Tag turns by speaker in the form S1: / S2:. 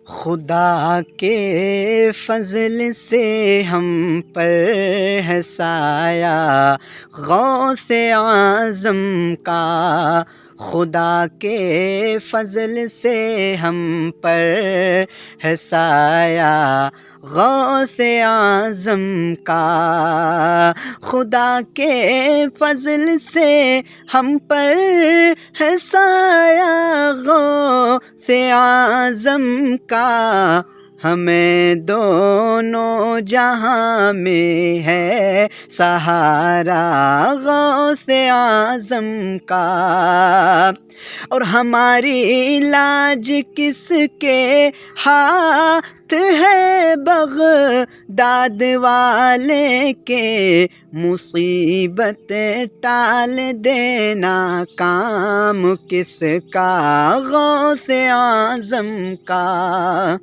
S1: خدا کے فضل سے ہم پر ہے سایہ غوث اعظم کا، خدا کے فضل سے ہم پر ہے سایہ غوث اعظم کا، خدا کے فضل سے ہم پر ہے سایہ غوث اعظم کا، ہمیں دونوں جہاں میں ہے سہارا غوث اعظم کا، اور ہماری لاج کس کے ہاتھ ہے بغداد والے کے، مصیبت ٹال دینا کام کس کا غوث اعظم کا۔